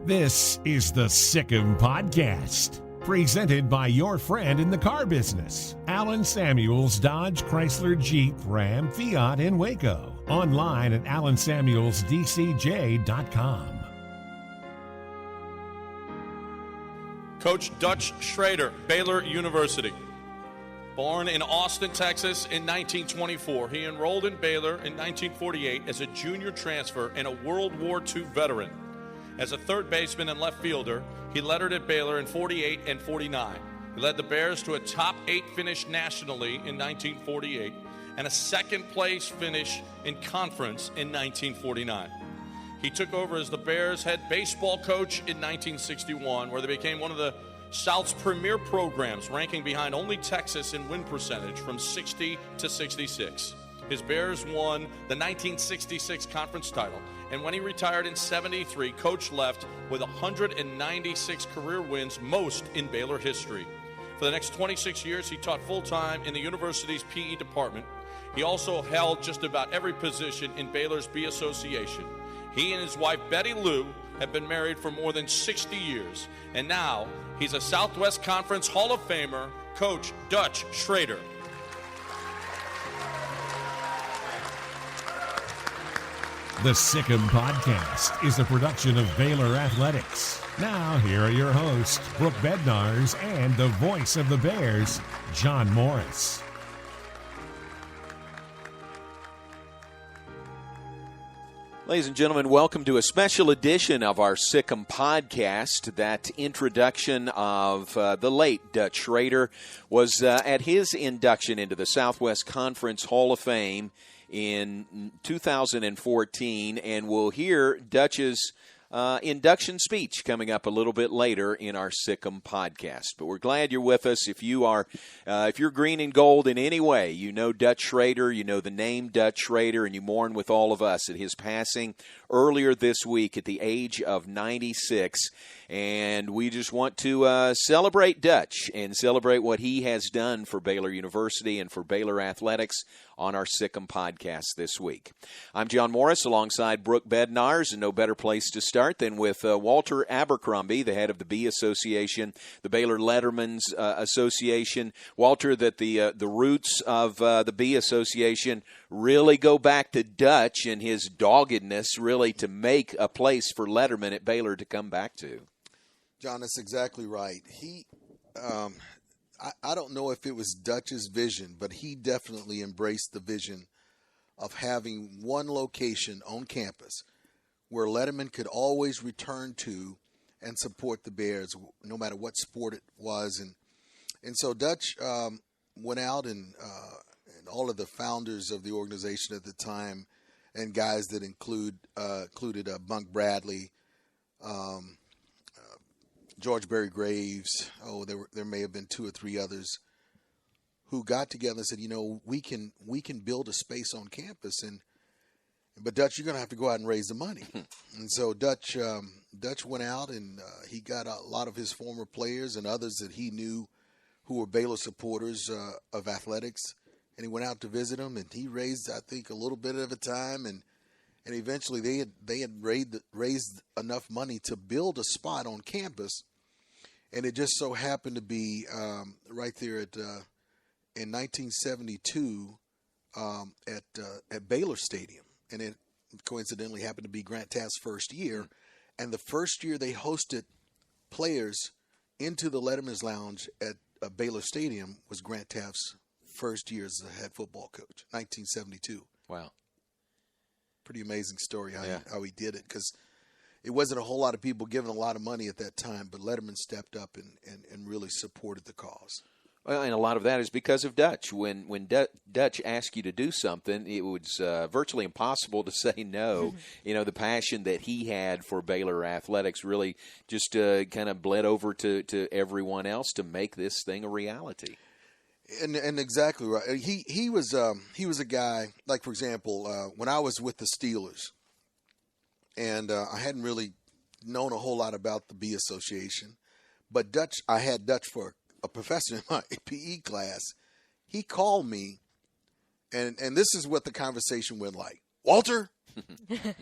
This is the Sick'em Podcast, presented by your friend in the car business, Alan Samuels Dodge Chrysler Jeep Ram Fiat in Waco. Online at alansamuelsdcj.com. Coach Dutch Schroeder, Baylor University. Born in Austin, Texas in 1924, he enrolled in Baylor in 1948 as a junior transfer and a World War II veteran. As a third baseman and left fielder, he lettered at Baylor in 48 and 49. He led the Bears to a top 8 finish nationally in 1948 and a second-place finish in conference in 1949. He took over as the Bears' head baseball coach in 1961, where they became one of the South's premier programs, ranking behind only Texas in win percentage from 60 to 66. His Bears won the 1966 conference title, and when he retired in 73, Coach left with 196 career wins, most in Baylor history. For the next 26 years, he taught full-time in the university's PE department. He also held just about every position in Baylor's B Association. He and his wife, Betty Lou, have been married for more than 60 years, and now he's a Southwest Conference Hall of Famer, Coach Dutch Schroeder. The Sick'em Podcast is a production of Baylor Athletics. Now, here are your hosts, Brooke Bednarz and the voice of the Bears, John Morris. Ladies and gentlemen, welcome to a special edition of our Sick'em Podcast. That introduction of the late Dutch Schroeder was at his induction into the Southwest Conference Hall of Fame in 2014, and we'll hear Dutch's induction speech coming up a little bit later in our Sick'em Podcast. But we're glad you're with us. If you're green and gold in any way, you know Dutch Schroeder, you know the name Dutch Schroeder, and you mourn with all of us at his passing earlier this week at the age of 96. And we just want to celebrate Dutch and celebrate what he has done for Baylor University and for Baylor Athletics on our Sick'em Podcast this week. I'm John Morris alongside Brooke Bednarz, and no better place to start than with Walter Abercrombie, the head of the B Association, the Baylor Letterman's Association. Walter, that the roots of the B Association really go back to Dutch and his doggedness really to make a place for Letterman at Baylor to come back to. John, that's exactly right. I don't know if it was Dutch's vision, but he definitely embraced the vision of having one location on campus where Letterman could always return to and support the Bears, no matter what sport it was. And so Dutch went out and all of the founders of the organization at the time, and guys that included Bunk Bradley, George Berry Graves, there may have been 2 or 3 others who got together and said, we can build a space on campus, but Dutch, you're going to have to go out and raise the money. And so Dutch went out and he got a lot of his former players and others that he knew who were Baylor supporters of athletics, and he went out to visit them, and he raised, I think, a little bit at a time, and eventually they had raised enough money to build a spot on campus. And it just so happened to be right there in 1972 at Baylor Stadium. And it coincidentally happened to be Grant Taft's first year. And the first year they hosted players into the Letterman's Lounge at Baylor Stadium was Grant Taft's first year as a head football coach, 1972. Wow. Pretty amazing story how he did it, because it wasn't a whole lot of people giving a lot of money at that time, but Letterman stepped up and really supported the cause. Well, and a lot of that is because of Dutch. When Dutch asked you to do something, it was virtually impossible to say no. The passion that he had for Baylor athletics really just kind of bled over to everyone else to make this thing a reality. And exactly right. He was a guy, like, for example, when I was with the Steelers, and I hadn't really known a whole lot about the B Association, but I had Dutch for a professor in my PE class. He called me, and this is what the conversation went like. Walter,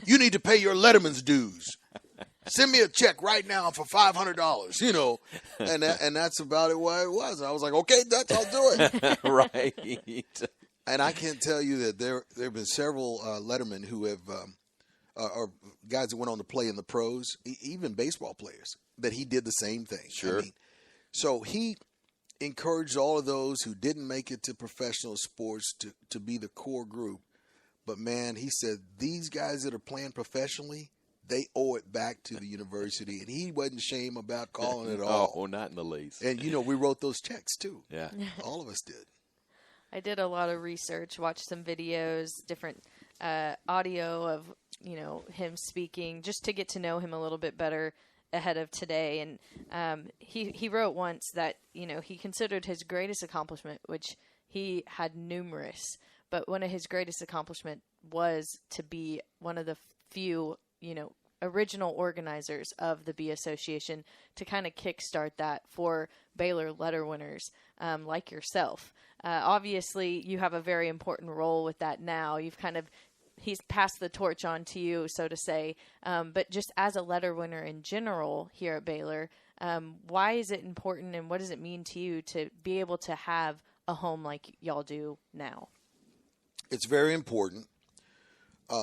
you need to pay your Letterman's dues. Send me a check right now for $500, you know. And that's about it what it was. I was like, okay, Dutch, I'll do it. Right. And I can tell you that there have been several lettermen who have or guys that went on to play in the pros, even baseball players, that he did the same thing. Sure. I mean, so he encouraged all of those who didn't make it to professional sports to be the core group. But, man, he said these guys that are playing professionally, they owe it back to the university. And he wasn't ashamed about calling it all. Oh, not in the least. And, you know, we wrote those checks, too. Yeah. All of us did. I did a lot of research, watched some videos, different audio of, you know, him speaking, just to get to know him a little bit better ahead of today. And he wrote once that, you know, he considered his greatest accomplishment, which he had numerous, but one of his greatest accomplishment was to be one of the few, you know, original organizers of the B Association to kind of kickstart that for Baylor letter winners like yourself. Obviously, you have a very important role with that now. He's passed the torch on to you, so to say. But just as a letter winner in general here at Baylor, why is it important and what does it mean to you to be able to have a home like y'all do now? It's very important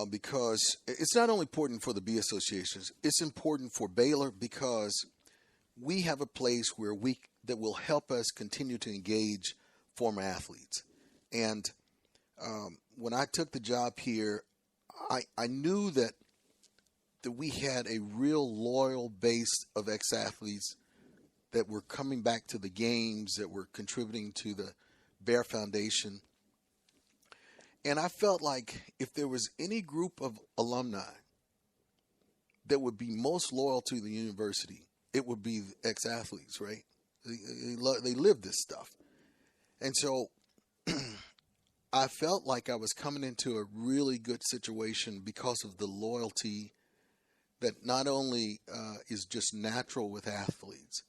because it's not only important for the B associations, it's important for Baylor because we have a place where that will help us continue to engage former athletes. And when I took the job here, I knew that we had a real loyal base of ex-athletes that were coming back to the games, that were contributing to the Bear Foundation. And I felt like if there was any group of alumni that would be most loyal to the university, it would be ex-athletes, right? They live this stuff. And so I felt like I was coming into a really good situation because of the loyalty that not only is just natural with athletes,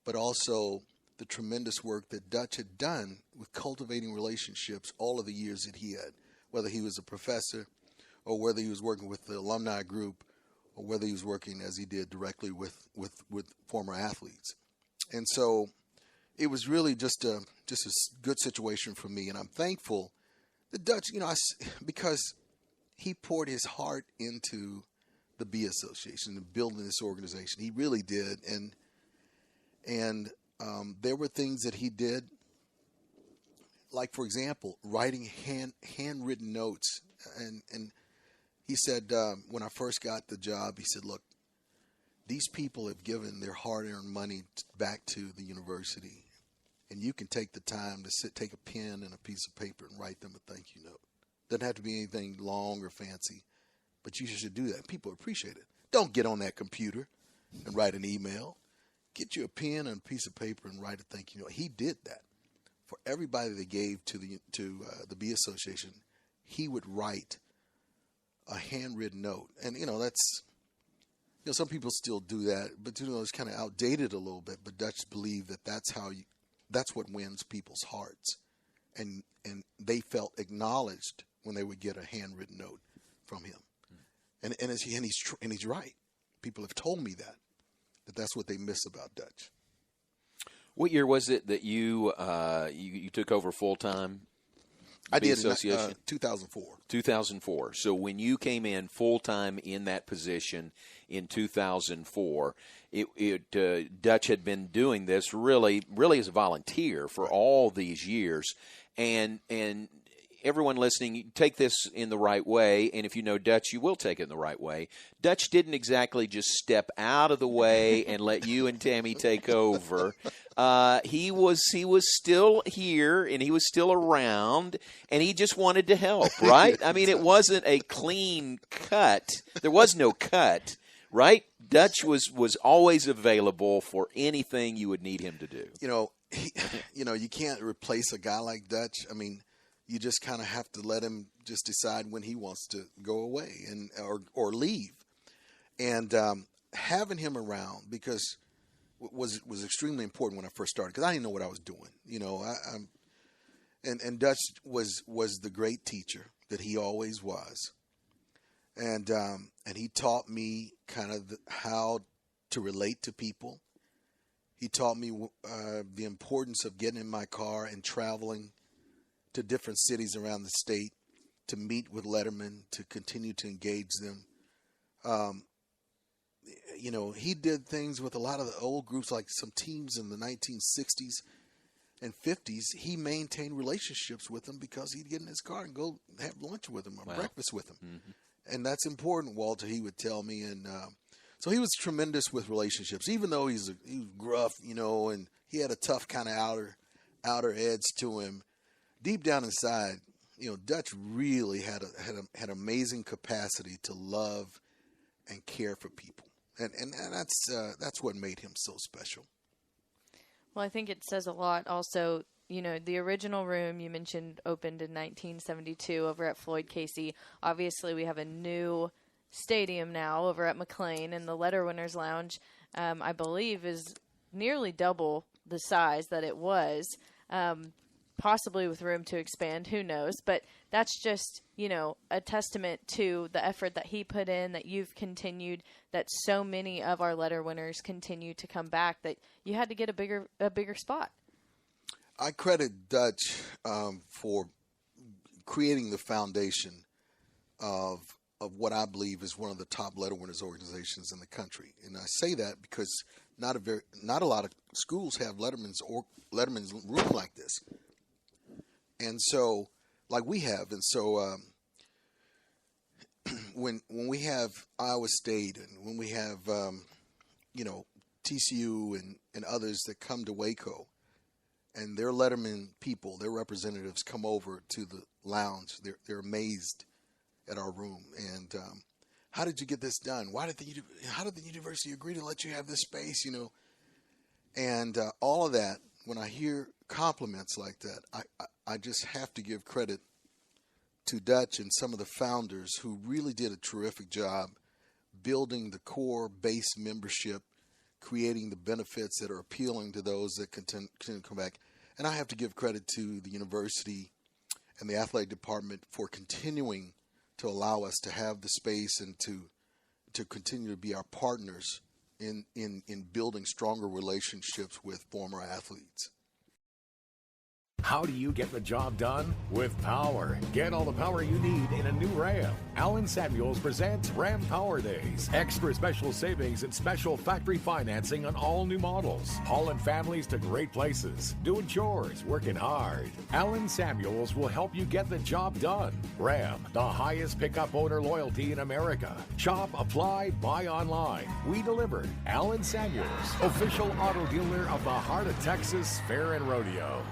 but also the tremendous work that Dutch had done with cultivating relationships all of the years that he had, whether he was a professor or whether he was working with the alumni group or whether he was working as he did directly with former athletes. And so it was really just a good situation for me. And I'm thankful that Dutch, you know, because he poured his heart into the B Association and building this organization. He really did. And there were things that he did, like, for example, writing handwritten notes. And he said, when I first got the job, he said, look, these people have given their hard-earned money back to the university, and you can take the time to take a pen and a piece of paper and write them a thank you note. Doesn't have to be anything long or fancy, but you should do that. People appreciate it. Don't get on that computer and write an email. Get you a pen and a piece of paper and write a thank you note. He did that for everybody that gave to the B Association. He would write a handwritten note, and that's some people still do that, but it's kind of outdated a little bit. But Dutch believed that that's what wins people's hearts, and they felt acknowledged when they would get a handwritten note from him, and he's right. People have told me that's what they miss about Dutch. What year was it that you took over full time? I did Association? 2004. 2004. So when you came in full time in that position in 2004, Dutch had been doing this really as a volunteer for all these years, and everyone listening, you take this in the right way, and if you know Dutch, you will take it in the right way. Dutch didn't exactly just step out of the way and let you and Tammy take over. He was still here, and he was still around, and he just wanted to help, right? I mean, it wasn't a clean cut. There was no cut, right? Dutch was always available for anything you would need him to do. You can't replace a guy like Dutch. I mean, you just kind of have to let him just decide when he wants to go away or leave. And having him around because was extremely important when I first started because I didn't know what I was doing. And Dutch was the great teacher that he always was. And he taught me kind of how to relate to people. He taught me the importance of getting in my car and traveling to different cities around the state to meet with lettermen, to continue to engage them. He did things with a lot of the old groups, like some teams in the 1960s and 50s. He maintained relationships with them because he'd get in his car and go have lunch with them or breakfast with them. Mm-hmm. And that's important, Walter, he would tell me. And so he was tremendous with relationships, even though he was gruff, and he had a tough kind of outer edge to him. Deep down inside, Dutch really had amazing capacity to love and care for people. And that's what made him so special. Well, I think it says a lot also. The original room you mentioned opened in 1972 over at Floyd Casey. Obviously, we have a new stadium now over at McLean, and the Letterwinners Lounge, I believe, is nearly double the size that it was, possibly with room to expand. Who knows? But that's just, a testament to the effort that he put in, that you've continued, that so many of our letter winners continue to come back, that you had to get a bigger spot. I credit Dutch for creating the foundation of what I believe is one of the top letter winners organizations in the country. And I say that because not a lot of schools have Letterman's room like this. And so, like we have, and so when we have Iowa State and when we have TCU and others that come to Waco, and their Letterman people, their representatives come over to the lounge, they're amazed at our room. And how did you get this done? How did the university agree to let you have this space? And all of that. When I hear compliments like that, I just have to give credit to Dutch and some of the founders who really did a terrific job building the core base membership, creating the benefits that are appealing to those that can come back. And I have to give credit to the university and the athletic department for continuing to allow us to have the space and to continue to be our partners in building stronger relationships with former athletes. How do you get the job done? With power. Get all the power you need in a new Ram. Allen Samuels presents Ram Power Days. Extra special savings and special factory financing on all new models. Hauling families to great places. Doing chores. Working hard. Allen Samuels will help you get the job done. Ram, the highest pickup owner loyalty in America. Shop, apply, buy online. We deliver. Allen Samuels, official auto dealer of the Heart of Texas Fair and Rodeo.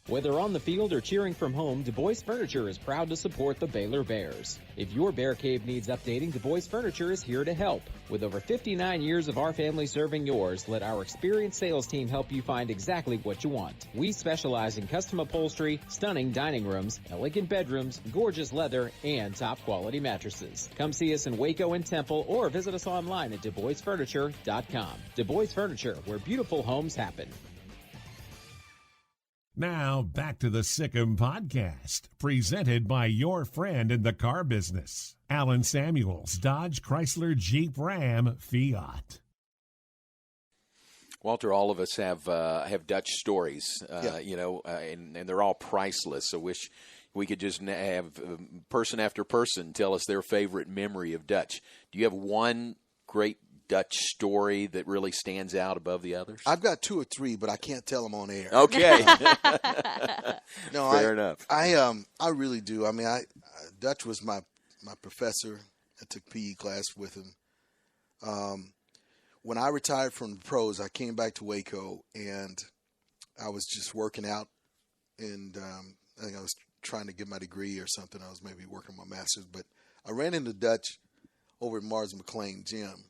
Whether on the field or cheering from home, Du Bois Furniture is proud to support the Baylor Bears. If your bear cave needs updating, Du Bois Furniture is here to help. With over 59 years of our family serving yours, let our experienced sales team help you find exactly what you want. We specialize in custom upholstery, stunning dining rooms, elegant bedrooms, gorgeous leather, and top quality mattresses. Come see us in Waco and Temple or visit us online at DuBoisFurniture.com. Du Bois Furniture, where beautiful homes happen. Now, back to the Sikkim Podcast, presented by your friend in the car business, Allen Samuels, Dodge, Chrysler, Jeep, Ram, Fiat. Walter, all of us have Dutch stories, and they're all priceless. I wish we could just have person after person tell us their favorite memory of Dutch. Do you have one great Dutch story that really stands out above the others? I've got two or three, but I can't tell them on air. Okay. No, fair enough. I really do. I mean, Dutch was my professor. I took PE class with him. When I retired from the pros, I came back to Waco, and I was just working out, and I think I was trying to get my degree or something. I was maybe working on my master's, but I ran into Dutch over at Mars McLean Gym.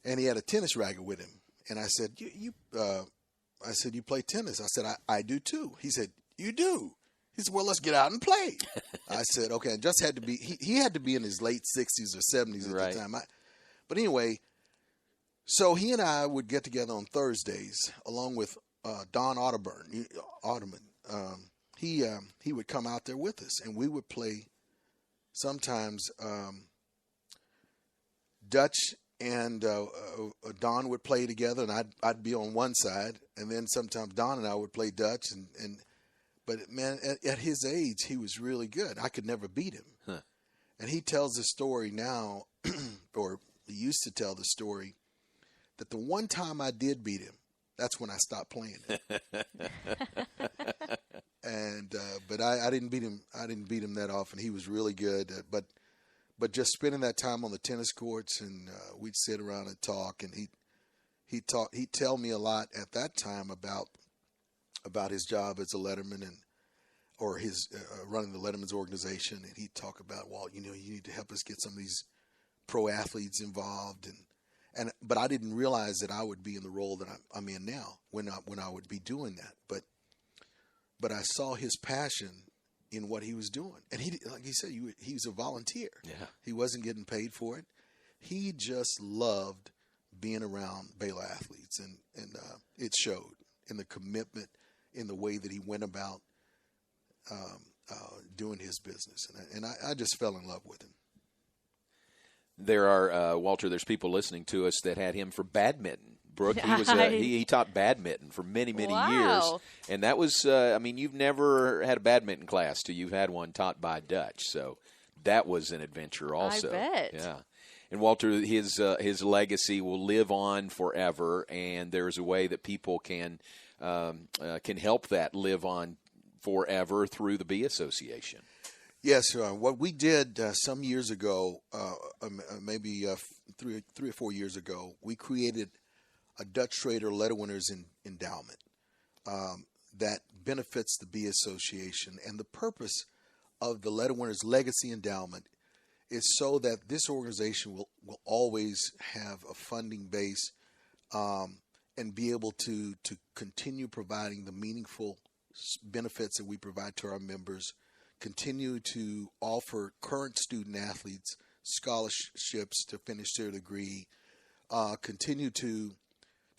And he had a tennis racket with him. And I said, you play tennis? I said, I do too. He said, you do? He said, well, let's get out and play. I said, okay. And just had to be, he had to be in his late 60s or 70s at the time. But anyway, so he and I would get together on Thursdays along with Don Otterman. He would come out there with us, and we would play sometimes Dutch and Don would play together, and I'd be on one side, and then sometimes Don and I would play Dutch, but man, at his age, he was really good. I could never beat him. Huh. And he tells the story now, or he used to tell the story, that the one time I did beat him, that's when I stopped playing him. And but I didn't beat him. I didn't beat him that often. He was really good. But just spending that time on the tennis courts, and we'd sit around and talk, and he'd tell me a lot at that time about his job as a letterman or his running the Letterman's organization, and he'd talk about, well, you need to help us get some of these pro athletes involved, but I didn't realize that I would be in the role that I'm in now when I would be doing that, but I saw his passion in what he was doing, and he, like he said, he was a volunteer. Yeah, he wasn't getting paid for it. He just loved being around Baylor athletes, and it showed in the commitment, in the way that he went about doing his business, and I just fell in love with him. There are Walter. There's people listening to us that had him for badminton. Brooke, he taught badminton for many years, and that was you've never had a badminton class till you've had one taught by Dutch, so that was an adventure also. I bet. Yeah. And Walter, his legacy will live on forever, and there's a way that people can help that live on forever through the Bee Association. Yes, what we did some years ago, maybe 3 or 4 years ago, we created a Dutch Schroeder Letterwinner's endowment that benefits the Bee Association. And the purpose of the Letterwinner's Legacy Endowment is so that this organization will always have a funding base and be able to continue providing the meaningful benefits that we provide to our members, continue to offer current student athletes scholarships to finish their degree, continue to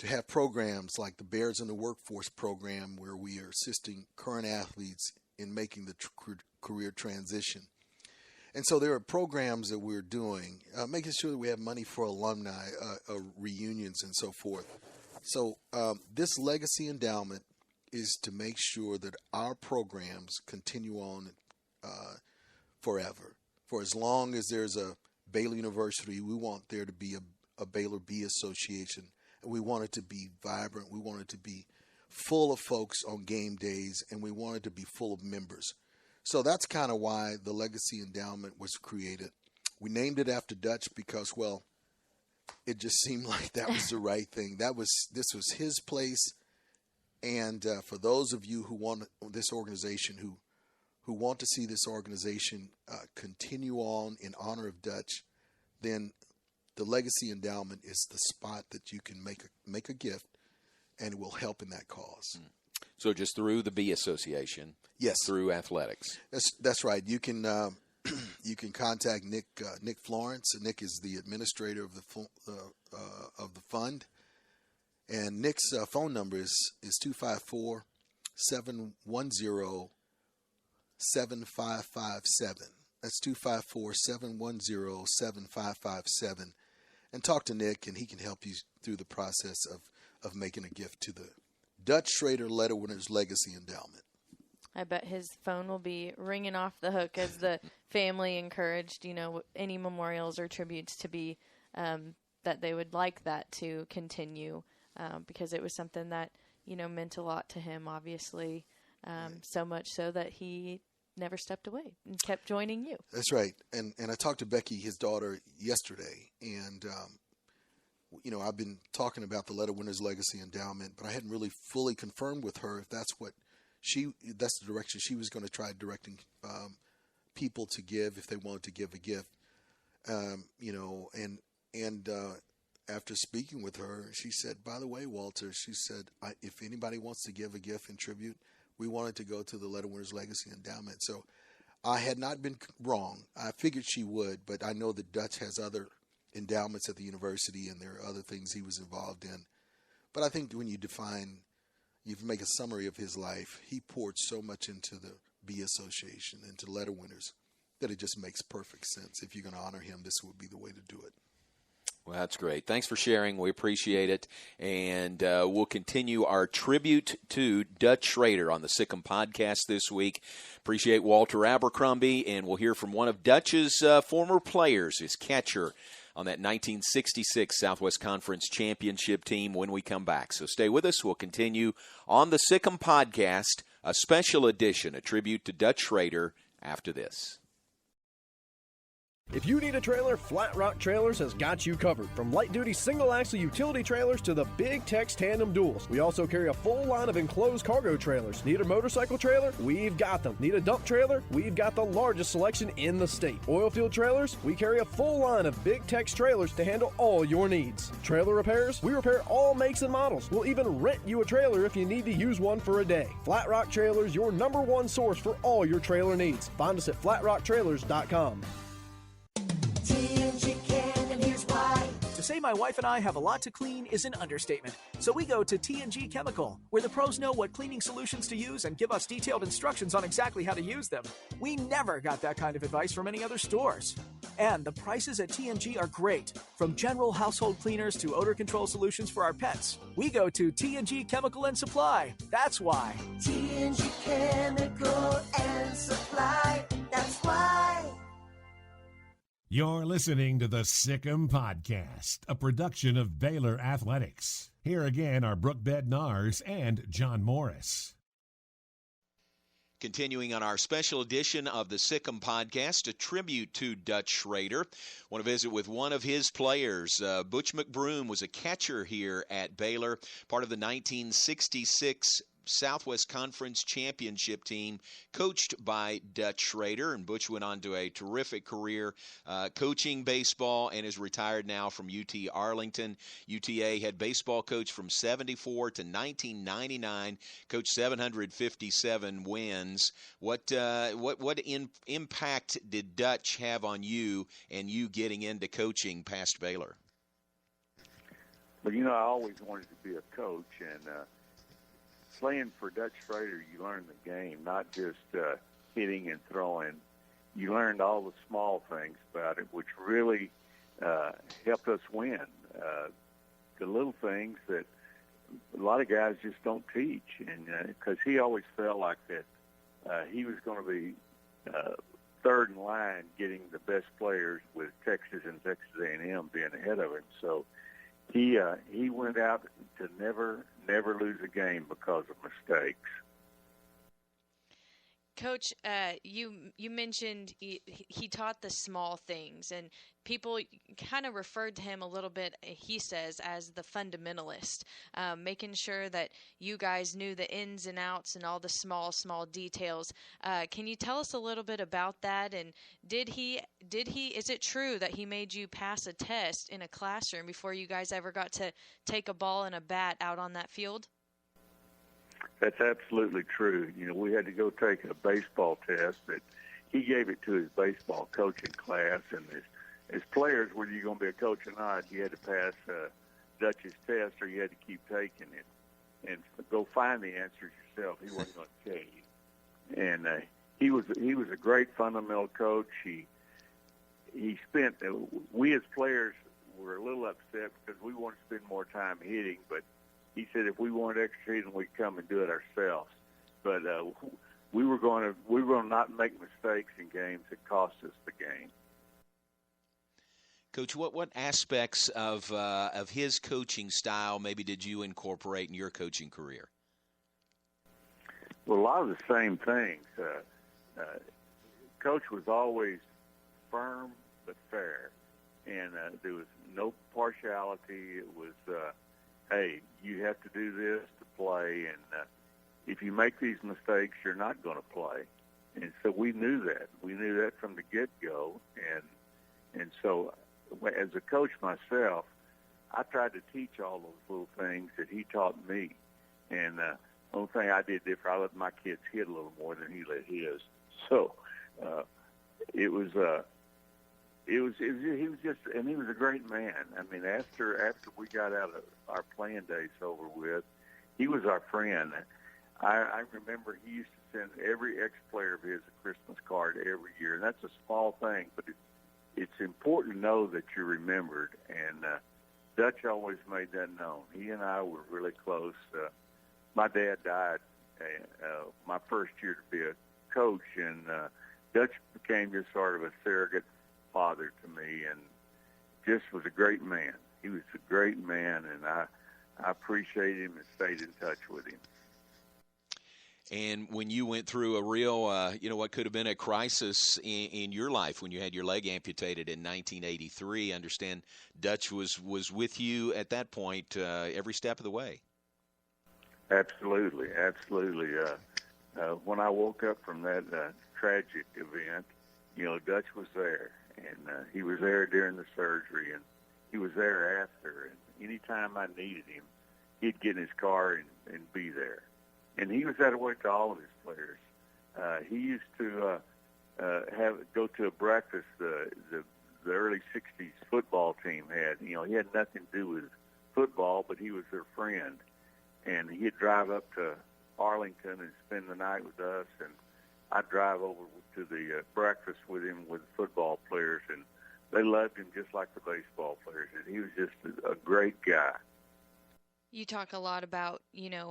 have programs like the Bears in the Workforce program, where we are assisting current athletes in making the career transition. And so there are programs that we're doing, making sure that we have money for alumni reunions and so forth. So this legacy endowment is to make sure that our programs continue on forever. For as long as there's a Baylor University, we want there to be a Baylor Bee Association. And we want it to be vibrant. We want it to be full of folks on game days, and we want it to be full of members. So that's kind of why the Legacy Endowment was created. We named it after Dutch because, well, it just seemed like that was the right thing. This was his place. And for those of you who want this organization, who want to see this organization continue on in honor of Dutch, then the Legacy Endowment is the spot that you can make a gift, and it will help in that cause. So just through the Bee Association, yes, through athletics. That's right. You can you can contact Nick Florence. Nick is the administrator of the fund, and Nick's phone number is 254-710-7557. That's 254-710-7557. And talk to Nick, and he can help you through the process of making a gift to the Dutch Schroeder Letterwinner's Legacy Endowment. I bet his phone will be ringing off the hook as the family encouraged, any memorials or tributes to be, that they would like that to continue, because it was something that, meant a lot to him, obviously, so much so that he never stepped away and kept joining you. That's right. And I talked to Becky, his daughter, yesterday, and I've been talking about the Letterwinner's Legacy Endowment, but I hadn't really fully confirmed with her if that's the direction she was going to try directing people to give if they wanted to give a gift. After speaking with her, she said, by the way, Walter, she said, if anybody wants to give a gift in tribute, we wanted to go to the Letterwinner's Legacy Endowment. So I had not been wrong. I figured she would, but I know that Dutch has other endowments at the university, and there are other things he was involved in. But I think when you make a summary of his life, he poured so much into the Bee Association, into Letterwinners, that it just makes perfect sense. If you're going to honor him, this would be the way to do it. Well, that's great. Thanks for sharing. We appreciate it. And we'll continue our tribute to Dutch Schroeder on the Sikkim podcast this week. Appreciate Walter Abercrombie, and we'll hear from one of Dutch's former players, his catcher, on that 1966 Southwest Conference Championship team when we come back. So stay with us. We'll continue on the Sikkim podcast, a special edition, a tribute to Dutch Schroeder, after this. If you need a trailer, Flat Rock Trailers has got you covered. From light-duty single-axle utility trailers to the big Tex tandem duals. We also carry a full line of enclosed cargo trailers. Need a motorcycle trailer? We've got them. Need a dump trailer? We've got the largest selection in the state. Oilfield trailers? We carry a full line of big Tex trailers to handle all your needs. Trailer repairs? We repair all makes and models. We'll even rent you a trailer if you need to use one for a day. Flat Rock Trailers, your #1 source for all your trailer needs. Find us at flatrocktrailers.com. TNG can, and here's why. To say my wife and I have a lot to clean is an understatement. So we go to TNG Chemical, where the pros know what cleaning solutions to use and give us detailed instructions on exactly how to use them. We never got that kind of advice from any other stores. And the prices at TNG are great. From general household cleaners to odor control solutions for our pets. We go to TNG Chemical and Supply. That's why. TNG Chemical and Supply. That's why. You're listening to the Sikkim Podcast, a production of Baylor Athletics. Here again are Brooke Bednarz and John Morris. Continuing on our special edition of the Sikkim Podcast, a tribute to Dutch Schroeder. Want to visit with one of his players. Butch McBroom was a catcher here at Baylor, part of the 1966 Southwest Conference Championship team, coached by Dutch Schroeder. And Butch went on to a terrific career coaching baseball and is retired now from UT Arlington. UTA had baseball coach from 74 to 1999, coached 757 wins. What impact did Dutch have on you and you getting into coaching past Baylor? Well, I always wanted to be a coach, and playing for Dutch Schroeder, you learned the game, not just hitting and throwing. You learned all the small things about it, which really helped us win. The little things that a lot of guys just don't teach, and because he always felt like that he was going to be third in line getting the best players, with Texas and Texas A&M being ahead of him. So he went out to never lose a game because of mistakes. Coach, you mentioned he taught the small things, and people kind of referred to him a little bit, he says, as the fundamentalist, making sure that you guys knew the ins and outs and all the small details. Can you tell us a little bit about that? And is it true that he made you pass a test in a classroom before you guys ever got to take a ball and a bat out on that field? That's absolutely true. We had to go take a baseball test that he gave it to his baseball coaching class, and as players, whether you're going to be a coach or not, you had to pass Dutch's test, or you had to keep taking it and go find the answers yourself. He wasn't going to tell you. And he was a great fundamental coach. He spent. We as players were a little upset because we wanted to spend more time hitting, but he said if we wanted extra hitting, we'd come and do it ourselves. But we were going to not make mistakes in games that cost us the game. Coach, what aspects of his coaching style maybe did you incorporate in your coaching career? Well, a lot of the same things. Coach was always firm but fair, and there was no partiality. It was, hey, you have to do this to play, and if you make these mistakes, you're not going to play. And so we knew that. We knew that from the get-go, and so as a coach myself, I tried to teach all those little things that he taught me. And the only thing I did different, I let my kids hit a little more than he let his. So he was just, and he was a great man. I mean, after we got out of our playing days over with, he was our friend. I remember he used to send every ex-player of his a Christmas card every year. And that's a small thing, but it's important to know that you're remembered. And Dutch always made that known. He and I were really close. My dad died my first year to be a coach, and Dutch became just sort of a surrogate father to me, and just was a great man. He was a great man, and I appreciate him and stayed in touch with him. And when you went through a real, what could have been a crisis in your life when you had your leg amputated in 1983, I understand Dutch was with you at that point every step of the way. Absolutely. When I woke up from that tragic event, Dutch was there, and he was there during the surgery, and he was there after. And anytime I needed him, he'd get in his car and be there. And he was that way to all of his players. He used to go to a breakfast the early '60s football team had. He had nothing to do with football, but he was their friend. And he'd drive up to Arlington and spend the night with us, and I'd drive over to the breakfast with him with the football players, and they loved him just like the baseball players. And he was just a great guy. You talk a lot about,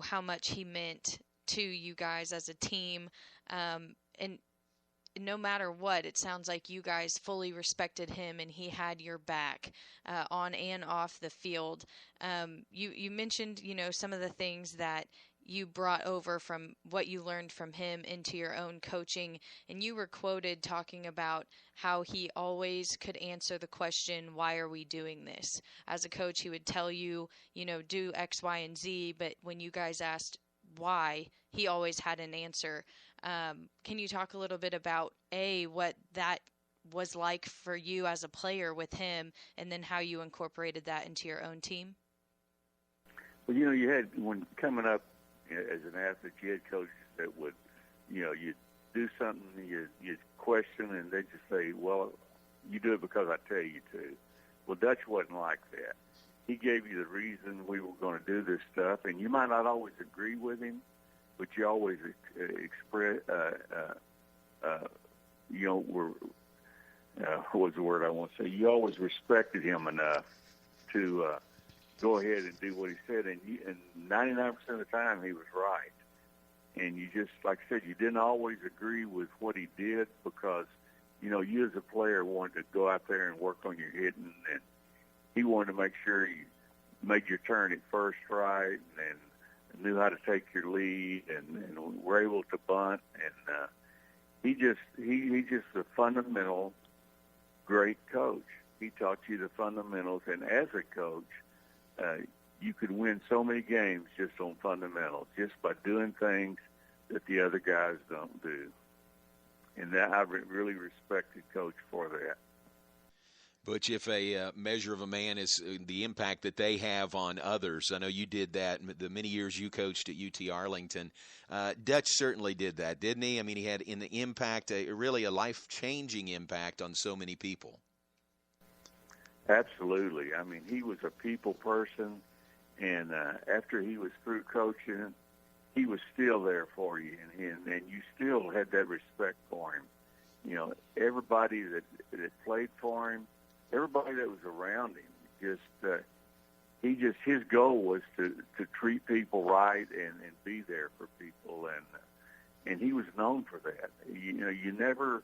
how much he meant to you guys as a team. And no matter what, it sounds like you guys fully respected him and he had your back on and off the field. You mentioned, some of the things that you brought over from what you learned from him into your own coaching, and you were quoted talking about how he always could answer the question, why are we doing this? As a coach, he would tell you, do X, Y, and Z, but when you guys asked why, he always had an answer. Can you talk a little bit about, what that was like for you as a player with him, and then how you incorporated that into your own team? Well, you had, when coming up as an athlete, you had coaches that would, you'd do something, you'd question, and they'd just say, well, you do it because I tell you to. Well, Dutch wasn't like that. He gave you the reason we were going to do this stuff, and you might not always agree with him, but you always express, what was the word I want to say? You always respected him enough to go ahead and do what he said, and 99% of the time he was right. And you just, like I said, you didn't always agree with what he did because, you as a player wanted to go out there and work on your hitting, and he wanted to make sure you made your turn at first right and knew how to take your lead and were able to bunt. And he's just a fundamental great coach. He taught you the fundamentals, and as a coach, you could win so many games just on fundamentals, just by doing things that the other guys don't do. And that I really respected Coach for that. Butch, if a measure of a man is the impact that they have on others, I know you did that the many years you coached at UT Arlington. Dutch certainly did that, didn't he? I mean, he had in the impact, really a life-changing impact on so many people. Absolutely. I mean, he was a people person, and after he was through coaching, he was still there for you, and you still had that respect for him. Everybody that played for him, everybody that was around him, his goal was to treat people right and be there for people, and he was known for that. You never,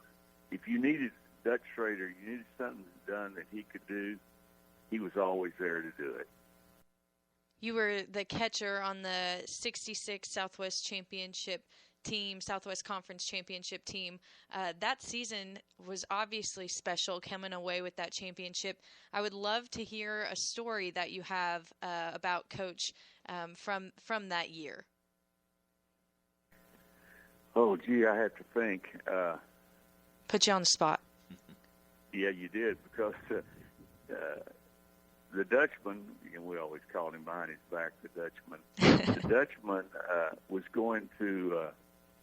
if you needed Dutch Schroeder, you needed something done that he could do, he was always there to do it. You were the catcher on the 66 Southwest Conference Championship team. That season was obviously special, coming away with that championship. I would love to hear a story that you have about Coach from that year. Oh, gee, I have to think. Put you on the spot. Yeah, you did, because the Dutchman, we always called him behind his back, the Dutchman. The Dutchman was going to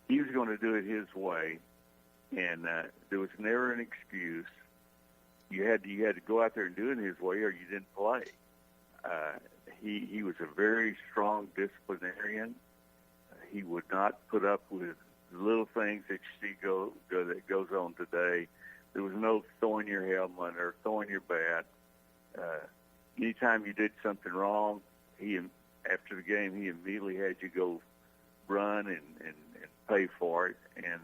do it his way, and there was never an excuse. You had to go out there and do it his way, or you didn't play. He was a very strong disciplinarian. He would not put up with the little things that you see that goes on today. There was no throwing your helmet or throwing your bat. Anytime you did something wrong, after the game, he immediately had you go run and pay for it. And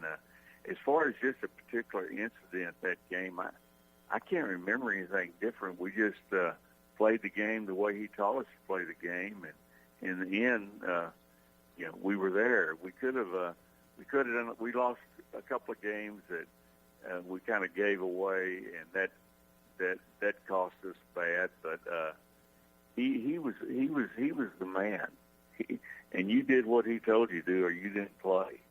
as far as just a particular incident that game, I can't remember anything different. We just played the game the way he taught us to play the game, and in the end, we were there. We could have done. We lost a couple of games that we kind of gave away, and that cost us bad. But he was the man, and you did what he told you to do, or you didn't play.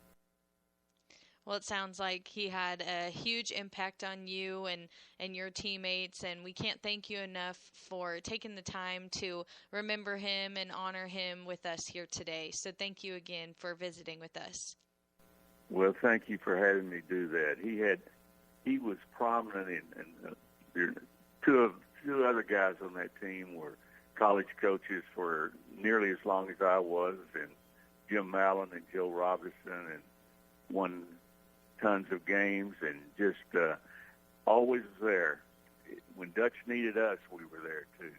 Well, it sounds like he had a huge impact on you and your teammates, and we can't thank you enough for taking the time to remember him and honor him with us here today. So thank you again for visiting with us. Well, thank you for having me do that. He was prominent, and two other guys on that team were college coaches for nearly as long as I was, and Jim Mallon and Joe Robinson, and won tons of games, and just always there. When Dutch needed us, we were there too.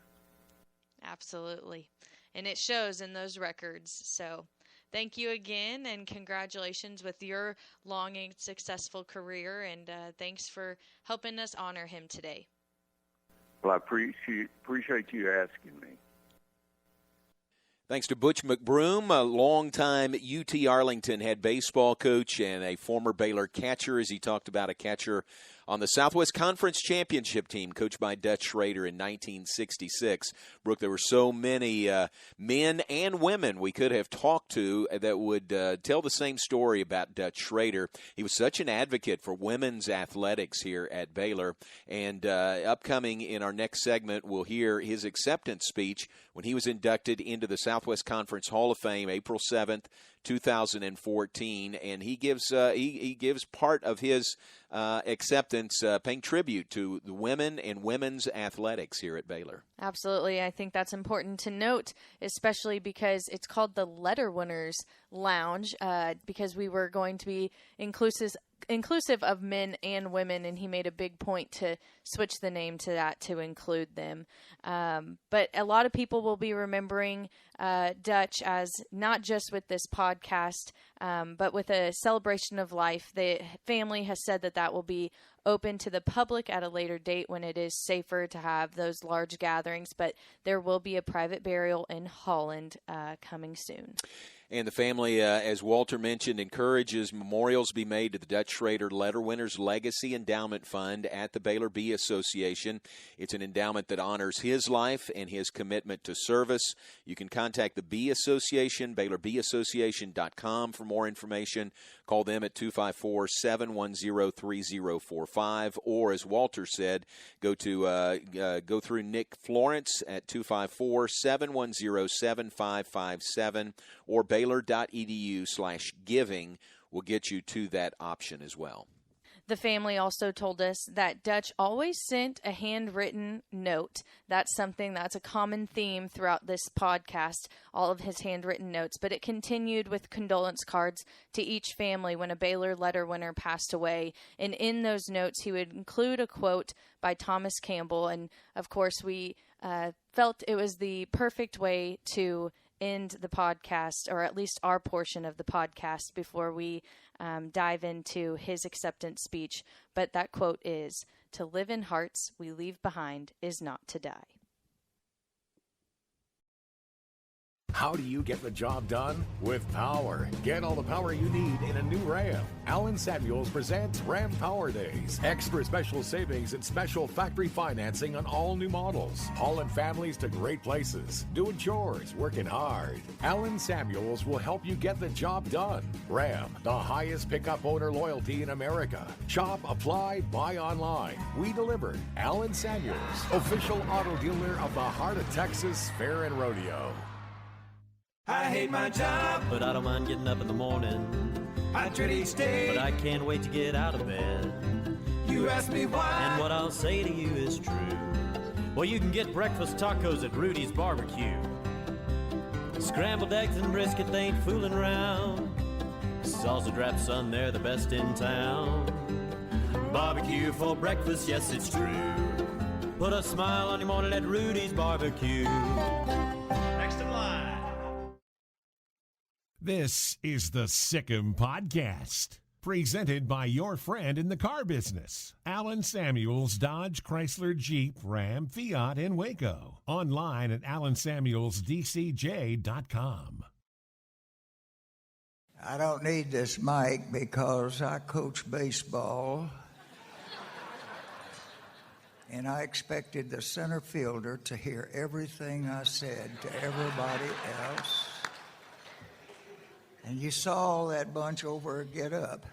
Absolutely. And it shows in those records. So thank you again, and congratulations with your long and successful career, and thanks for helping us honor him today. Well, I appreciate you asking me. Thanks to Butch McBroom, a longtime UT Arlington head baseball coach and a former Baylor catcher, as he talked about a catcher on the Southwest Conference Championship team coached by Dutch Schroeder in 1966. Brooke, there were so many men and women we could have talked to that would tell the same story about Dutch Schroeder. He was such an advocate for women's athletics here at Baylor. And upcoming in our next segment, we'll hear his acceptance speech when he was inducted into the Southwest Conference Hall of Fame April 7th, 2014, and he gives part of his acceptance paying tribute to the women and women's athletics here at Baylor. Absolutely. I think that's important to note, especially because it's called the Letterwinners Lounge, because we were going to be inclusive of men and women, and he made a big point to switch the name to that to include them. But a lot of people will be remembering Dutch as not just with this podcast, but with a celebration of life. The family has said that will be open to the public at a later date when it is safer to have those large gatherings, but there will be a private burial in Holland coming soon. And the family, as Walter mentioned, encourages memorials be made to the Dutch Schroeder Letterwinners Legacy Endowment Fund at the Baylor Bee Association. It's an endowment that honors his life and his commitment to service. You can contact the Bee Association, BaylorBeeAssociation.com for more information. Call them at 254-710-3045, or as Walter said, go through Nick Florence at 254-710-7557, or Baylor.edu/giving will get you to that option as well. The family also told us that Dutch always sent a handwritten note. That's a common theme throughout this podcast, all of his handwritten notes. But it continued with condolence cards to each family when a Baylor letter winner passed away. And in those notes, he would include a quote by Thomas Campbell. And, of course, we felt it was the perfect way to end the podcast, or at least our portion of the podcast, before we dive into his acceptance speech. But that quote is, "To live in hearts we leave behind is not to die." How do you get the job done? With power. Get all the power you need in a new Ram. Allen Samuels presents Ram Power Days. Extra special savings and special factory financing on all new models. Hauling families to great places. Doing chores, working hard. Allen Samuels will help you get the job done. Ram, the highest pickup owner loyalty in America. Shop, apply, buy online. We deliver. Allen Samuels, official auto dealer of the Heart of Texas Fair and Rodeo. I hate my job, but I don't mind getting up in the morning. I dread each day, but I can't wait to get out of bed. You ask me why, and what I'll say to you is true. Well, you can get breakfast tacos at Rudy's Barbecue. Scrambled eggs and brisket, they ain't fooling around. Salsa Drap, son, they're the best in town. Barbecue for breakfast, yes, it's true. Put a smile on your morning at Rudy's Barbecue. Next in line. This is the Sick'em Podcast, presented by your friend in the car business, Alan Samuels Dodge Chrysler Jeep Ram Fiat in Waco. Online at alansamuelsdcj.com. I don't need this mic because I coach baseball. And I expected the center fielder to hear everything I said to everybody else. And you saw that bunch over Get Up.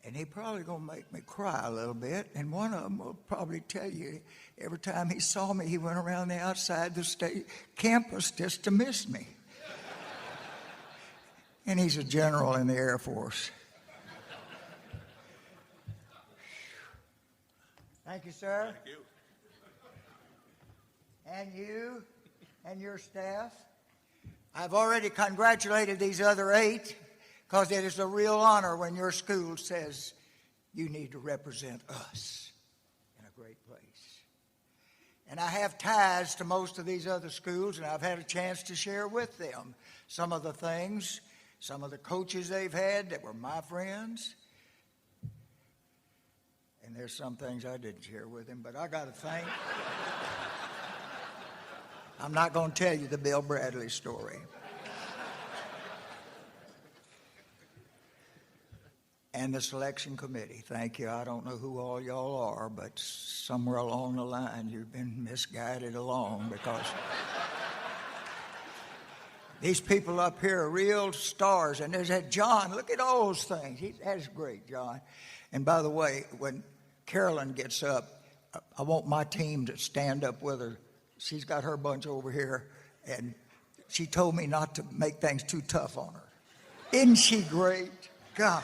And he probably going to make me cry a little bit. And one of them will probably tell you every time he saw me, he went around the outside the state campus just to miss me. And he's a general in the Air Force. Thank you, sir. Thank you. And you and your staff. I've already congratulated these other 8 because it is a real honor when your school says you need to represent us in a great place. And I have ties to most of these other schools, and I've had a chance to share with them some of the things, some of the coaches they've had that were my friends. And there's some things I didn't share with him, but I got to thank. I'm not going to tell you the Bill Bradley story. And the selection committee, thank you. I don't know who all y'all are, but somewhere along the line you've been misguided along because these people up here are real stars. And there's that John, look at all those things. That's great, John. And by the way, when Carolyn gets up, I want my team to stand up with her. She's got her bunch over here, and she told me not to make things too tough on her. Isn't she great? God.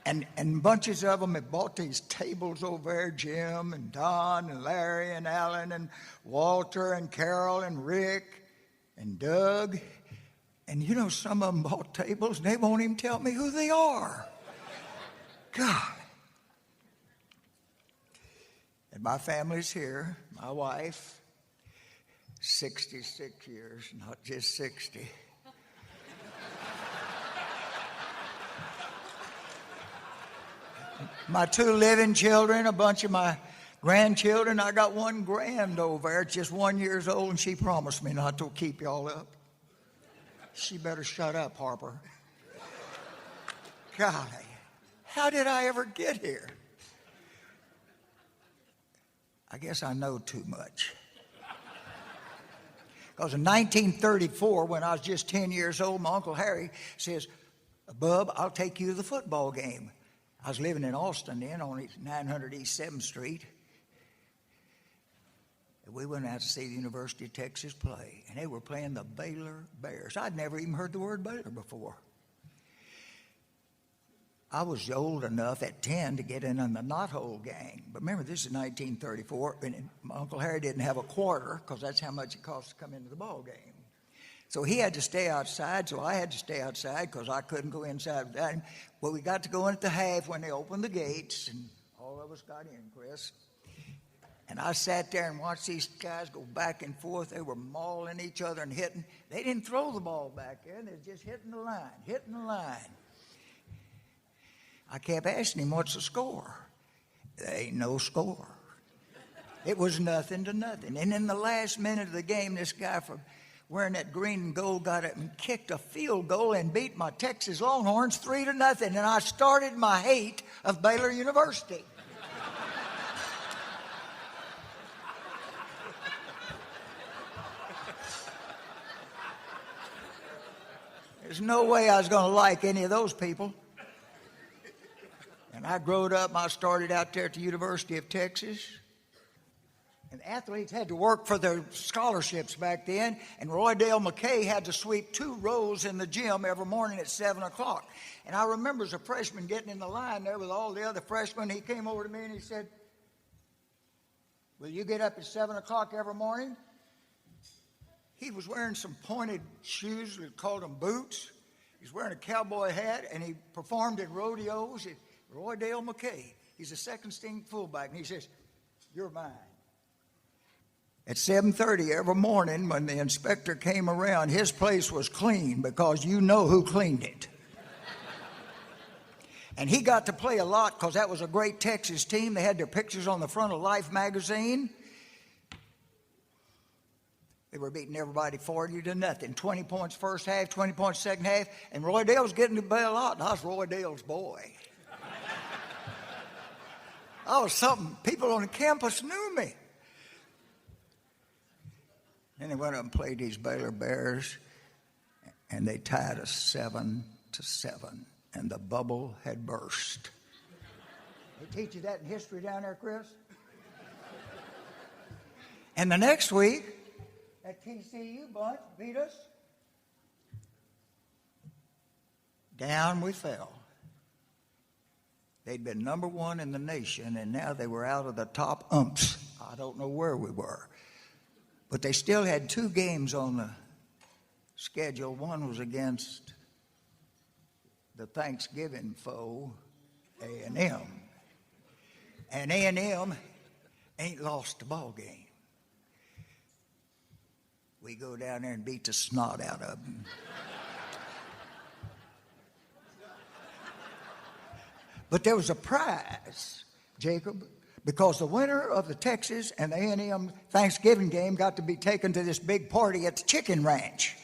And bunches of them have bought these tables over there, Jim and Don and Larry and Alan and Walter and Carol and Rick and Doug. And you know, some of them bought tables and they won't even tell me who they are. God. And my family's here, my wife, 66 years, not just 60. My 2 living children, a bunch of my grandchildren. I got one grand over there, just 1 year old, and she promised me not to keep y'all up. She better shut up, Harper. Golly, how did I ever get here? I guess I know too much. Because in 1934, when I was just 10 years old, my Uncle Harry says, Bub, I'll take you to the football game. I was living in Austin then on 900 East 7th Street. And we went out to see the University of Texas play. And they were playing the Baylor Bears. I'd never even heard the word Baylor before. I was old enough at 10 to get in on the knothole gang. But remember, this is 1934, and my Uncle Harry didn't have a quarter because that's how much it cost to come into the ball game. So he had to stay outside, so I had to stay outside because I couldn't go inside without him. Well, we got to go in at the half when they opened the gates, and all of us got in, Chris. And I sat there and watched these guys go back and forth. They were mauling each other and hitting. They didn't throw the ball back there. They were just hitting the line. I kept asking him, what's the score? There ain't no score. It was nothing to nothing. And in the last minute of the game, this guy from wearing that green and gold got up and kicked a field goal and beat my Texas Longhorns 3-0. And I started my hate of Baylor University. There's no way I was going to like any of those people. And I growed up, I started out there at the University of Texas. And athletes had to work for their scholarships back then. And Roy Dale McKay had to sweep 2 rows in the gym every morning at 7 o'clock. And I remember as a freshman getting in the line there with all the other freshmen. He came over to me and he said, will you get up at 7 o'clock every morning? He was wearing some pointed shoes, we called them boots. He's wearing a cowboy hat, and he performed in rodeos. Roy Dale McKay. He's a second-string fullback, and he says, "You're mine." At 7:30 every morning when the inspector came around, his place was clean because you know who cleaned it. And he got to play a lot because that was a great Texas team. They had their pictures on the front of Life magazine. They were beating everybody 40-0. 20 points first half, 20 points second half. And Roy Dale was getting to play a lot, and I was Roy Dale's boy. I was something. People on the campus knew me. Then they went up and played these Baylor Bears, and they tied us 7-7, and the bubble had burst. They teach you that in history down there, Chris? And the next week, that TCU bunch beat us. Down we fell. They'd been number one in the nation, and now they were out of the top umps. I don't know where we were. But they still had 2 games on the schedule. One was against the Thanksgiving foe, A&M. And A&M ain't lost the ball game. We go down there and beat the snot out of them. But there was a prize, Jacob, because the winner of the Texas and the A&M Thanksgiving game got to be taken to this big party at the chicken ranch.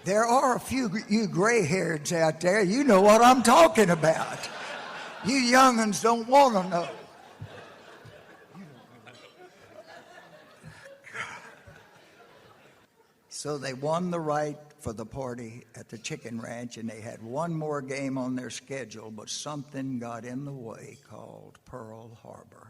There are a few you gray-hairs out there. You know what I'm talking about. You young'uns don't want to know. So they won the right for the party at the chicken ranch, and they had one more game on their schedule, but something got in the way called Pearl Harbor.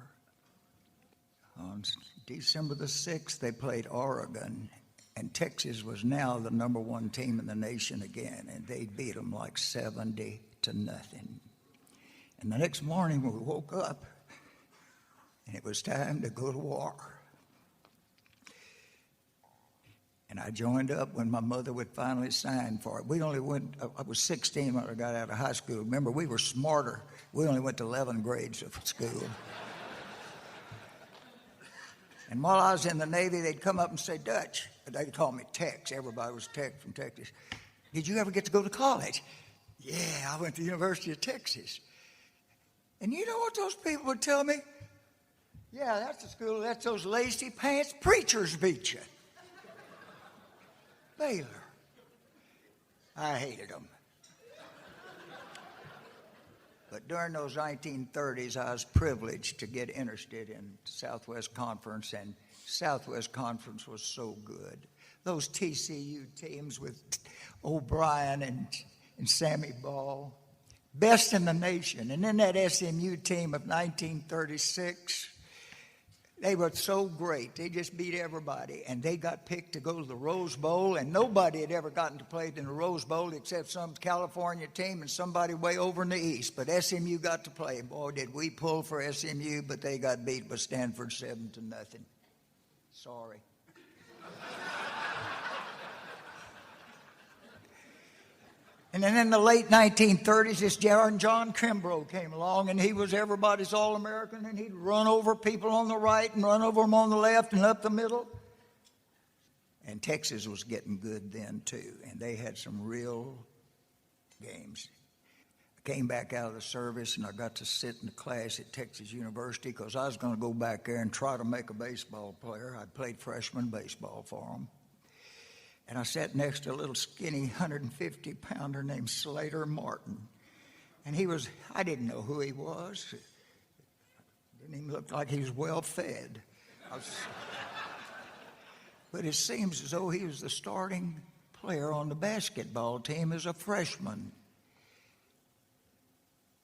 On December the 6th, they played Oregon, and Texas was now the number 1 team in the nation again, and they beat them like 70-0. And the next morning we woke up, and it was time to go to war. And I joined up when my mother would finally sign for it. We only went, I was 16 when I got out of high school. Remember, we were smarter. We only went to 11 grades of school. And while I was in the Navy, they'd come up and say, "Dutch," they'd call me Tex. Everybody was Tex from Texas. "Did you ever get to go to college?" "Yeah, I went to the University of Texas." And you know what those people would tell me? "Yeah, that's the school, that's those lacy pants preachers beat you." Baylor. I hated them. But during those 1930s, I was privileged to get interested in Southwest Conference, and Southwest Conference was so good. Those TCU teams with O'Brien and Sammy Ball, best in the nation. And then that SMU team of 1936, they were so great. They just beat everybody. And they got picked to go to the Rose Bowl, and nobody had ever gotten to play in the Rose Bowl except some California team and somebody way over in the East. But SMU got to play. Boy, did we pull for SMU, but they got beat by Stanford 7-0. Sorry. And then in the late 1930s, this John Kimbrough came along, and he was everybody's All-American, and he'd run over people on the right and run over them on the left and up the middle. And Texas was getting good then, too, and they had some real games. I came back out of the service, and I got to sit in the class at Texas University because I was going to go back there and try to make a baseball player. I'd played freshman baseball for them. And I sat next to a little skinny 150-pounder named Slater Martin. And I didn't know who he was. Didn't even look like he was well-fed. But it seems as though he was the starting player on the basketball team as a freshman.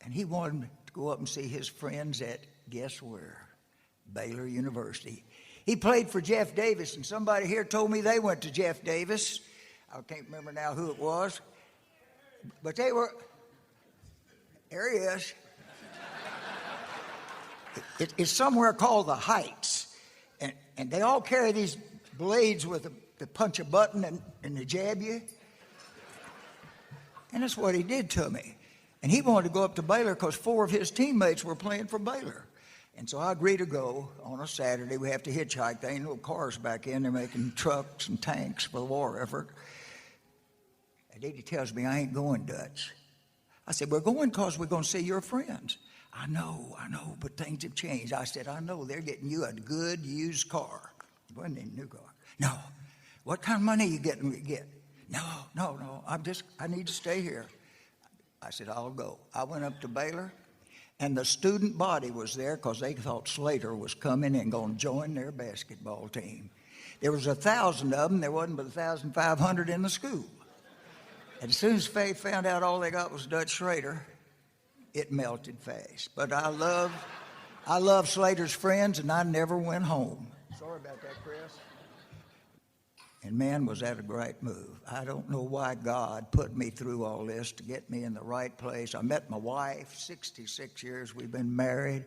And he wanted to go up and see his friends at, guess where? Baylor University. He played for Jeff Davis, and somebody here told me they went to Jeff Davis. I can't remember now who it was. But There he is. It's somewhere called the Heights. And they all carry these blades with the punch a button and they jab you. And that's what he did to me. And he wanted to go up to Baylor because 4 of his teammates were playing for Baylor. And so I agreed to go on a Saturday. We have to hitchhike. There ain't no cars back in. They're making trucks and tanks for the war effort. And then he tells me, I ain't going, Dutch. I said, we're going because we're going to see your friends. I know, but things have changed. I said, I know, they're getting you a good used car. It wasn't a new car. No. What kind of money are you getting me to get? No, I need to stay here. I said, I'll go. I went up to Baylor, and the student body was there because they thought Slater was coming and going to join their basketball team. There was 1,000 of them. There wasn't but 1,500 in the school. And as soon as Faye found out all they got was Dutch Schroeder, it melted fast. But I love Slater's friends, and I never went home. Sorry about that, Chris. And man, was that a great move. I don't know why God put me through all this to get me in the right place. I met my wife, 66 years we've been married.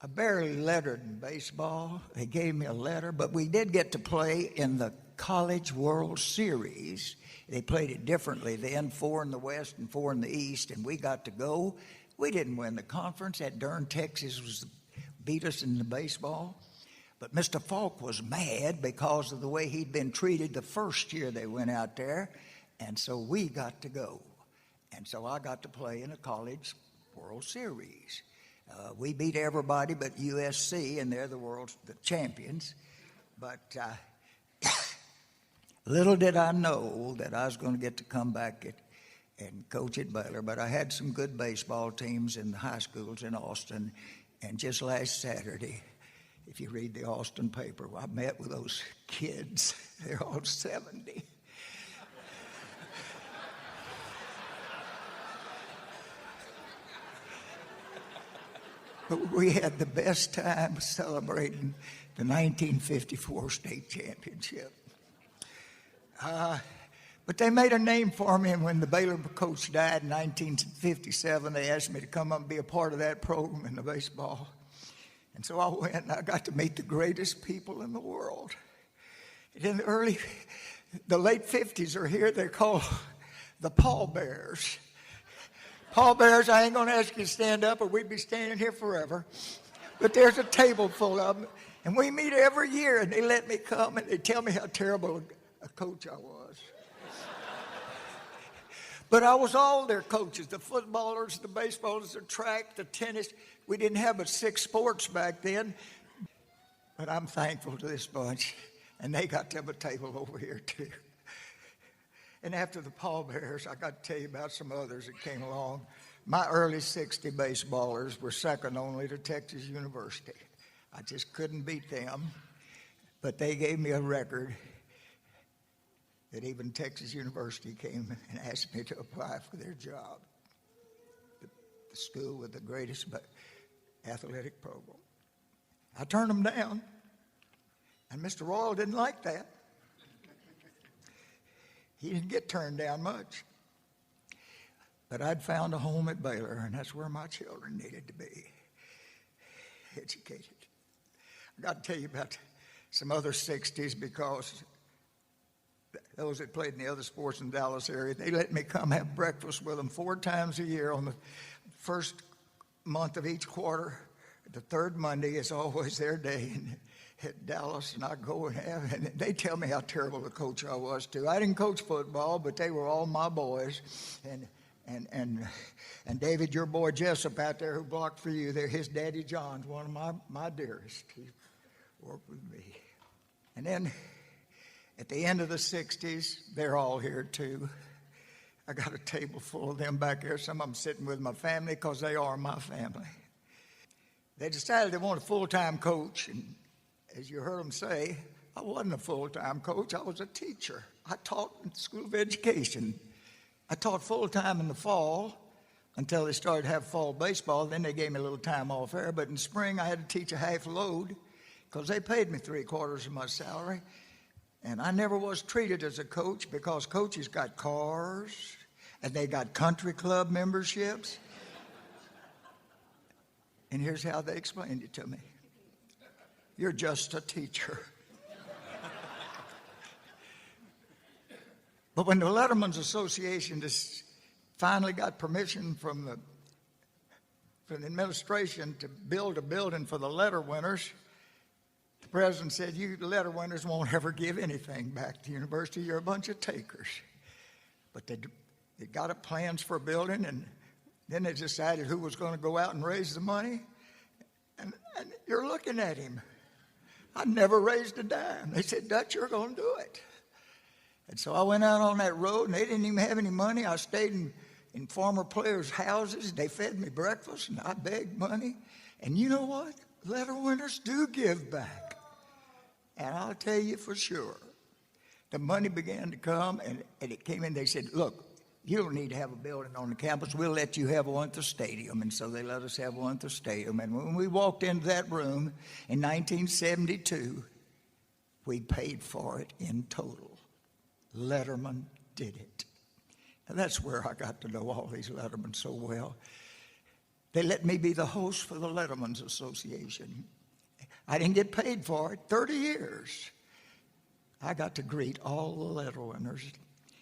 I barely lettered in baseball. They gave me a letter, but we did get to play in the College World Series. They played it differently then, 4 in the West and 4 in the East, and we got to go. We didn't win the conference. That darn Texas beat us in the baseball. But Mr. Falk was mad because of the way he'd been treated the first year they went out there, and so we got to go. And so I got to play in a College World Series. We beat everybody but USC, and they're the champions. But little did I know that I was going to get to come back and coach at Baylor. But I had some good baseball teams in the high schools in Austin, and just last Saturday, if you read the Austin paper, I met with those kids. They're all 70. But we had the best time celebrating the 1954 state championship. But they made a name for me, and when the Baylor coach died in 1957, they asked me to come up and be a part of that program in the baseball. And so I went, and I got to meet the greatest people in the world. In the late 50s are here. They're called the pallbearers. Pallbearers, I ain't going to ask you to stand up or we'd be standing here forever. But there's a table full of them, and we meet every year, and they let me come, and they tell me how terrible a coach I was. But I was all their coaches, the footballers, the baseballers, the track, the tennis. We didn't have but 6 sports back then. But I'm thankful to this bunch. And they got to have a table over here, too. And after the pallbearers, I got to tell you about some others that came along. My early 60 baseballers were second only to Texas University. I just couldn't beat them. But they gave me a record that even Texas University came and asked me to apply for their job. The school with the greatest athletic program. I turned them down, and Mr. Royal didn't like that. He didn't get turned down much. But I'd found a home at Baylor, and that's where my children needed to be, educated. I got to tell you about some other 60s because those that played in the other sports in the Dallas area, they let me come have breakfast with them 4 times a year on the first month of each quarter. The third Monday is always their day at Dallas, and I go and have, and they tell me how terrible a coach I was too. I didn't coach football, but they were all my boys, and David, your boy Jessup out there who blocked for you, there, his daddy John's one of my dearest. He worked with me, and then at the end of the 60s, they're all here too. I got a table full of them back there. Some of them sitting with my family because they are my family. They decided they want a full-time coach, and as you heard them say, I wasn't a full-time coach. I was a teacher. I taught in the School of Education. I taught full-time in the fall until they started to have fall baseball. Then they gave me a little time off there. But in spring, I had to teach a half load because they paid me 3/4 of my salary. And I never was treated as a coach because coaches got cars and they got country club memberships. And here's how they explained it to me. You're just a teacher. But when the Letterman's Association just finally got permission from the administration to build a building for the letter winners, the president said, you letter winners won't ever give anything back to the university. You're a bunch of takers. But they got up plans for a building, and then they decided who was going to go out and raise the money. And you're looking at him. I never raised a dime. They said, Dutch, you're going to do it. And so I went out on that road, and they didn't even have any money. I stayed in former players' houses. They fed me breakfast, and I begged money. And you know what? Letter winners do give back. And I'll tell you for sure, the money began to come, and it came in. They said, look, you don't need to have a building on the campus. We'll let you have one at the stadium. And so they let us have one at the stadium. And when we walked into that room in 1972, we paid for it in total. Letterman did it. And that's where I got to know all these Lettermans so well. They let me be the host for the Letterman's Association. I didn't get paid for it. 30 years. I got to greet all the letter winners.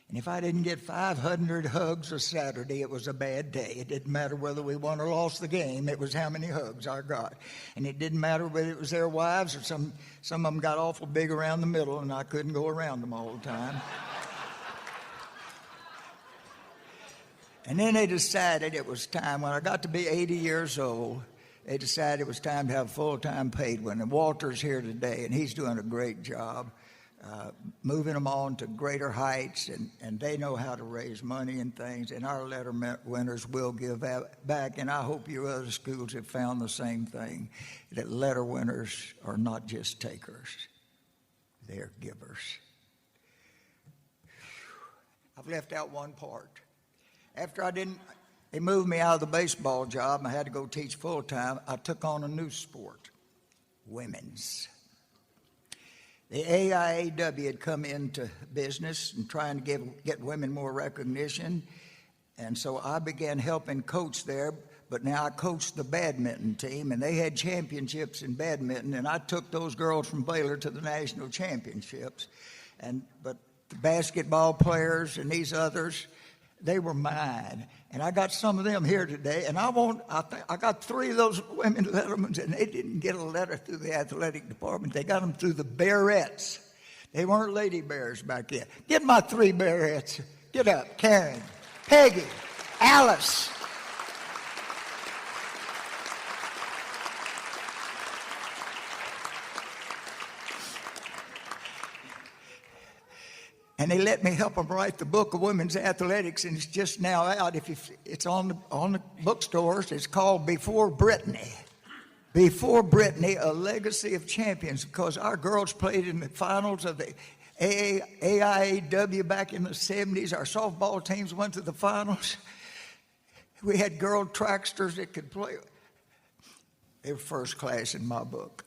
And if I didn't get 500 hugs a Saturday, it was a bad day. It didn't matter whether we won or lost the game. It was how many hugs I got. And it didn't matter whether it was their wives or some of them got awful big around the middle, and I couldn't go around them all the time. And then they decided it was time. When I got to be 80 years old, they decided it was time to have a full-time paid one. And Walter's here today, and he's doing a great job. Moving them on to greater heights, and they know how to raise money and things, and our letter winners will give back, and I hope your other schools have found the same thing, that letter winners are not just takers, they're givers. I've left out one part. After they moved me out of the baseball job, and I had to go teach full-time, I took on a new sport, women's. The AIAW had come into business and trying to get women more recognition. And so I began helping coach there, but now I coached the badminton team, and they had championships in badminton, and I took those girls from Baylor to the national championships. But the basketball players and these others, they were mine. And I got some of them here today, and I got 3 of those women Lettermans, and they didn't get a letter through the athletic department. They got them through the Bearettes. They weren't Lady Bears back then. Get my 3 Bearettes. Get up. Karen, Peggy, Alice. And they let me help them write the book of women's athletics, and it's just now out. It's on the bookstores. It's called Before Brittany. Before Brittany, a legacy of champions, because our girls played in the finals of the AIAW back in the 70s. Our softball teams went to the finals. We had girl tracksters that could play. They were first class in my book.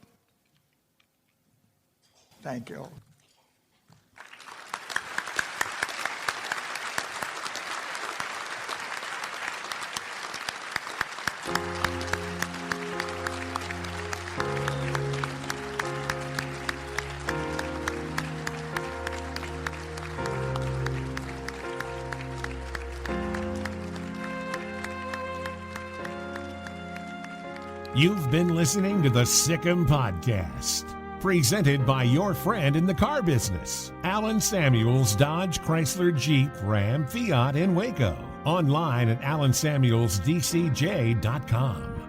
Thank you all. You've been listening to the Sikkim Podcast, presented by your friend in the car business, Alan Samuels Dodge Chrysler Jeep Ram Fiat in Waco. Online at alansamuelsdcj.com.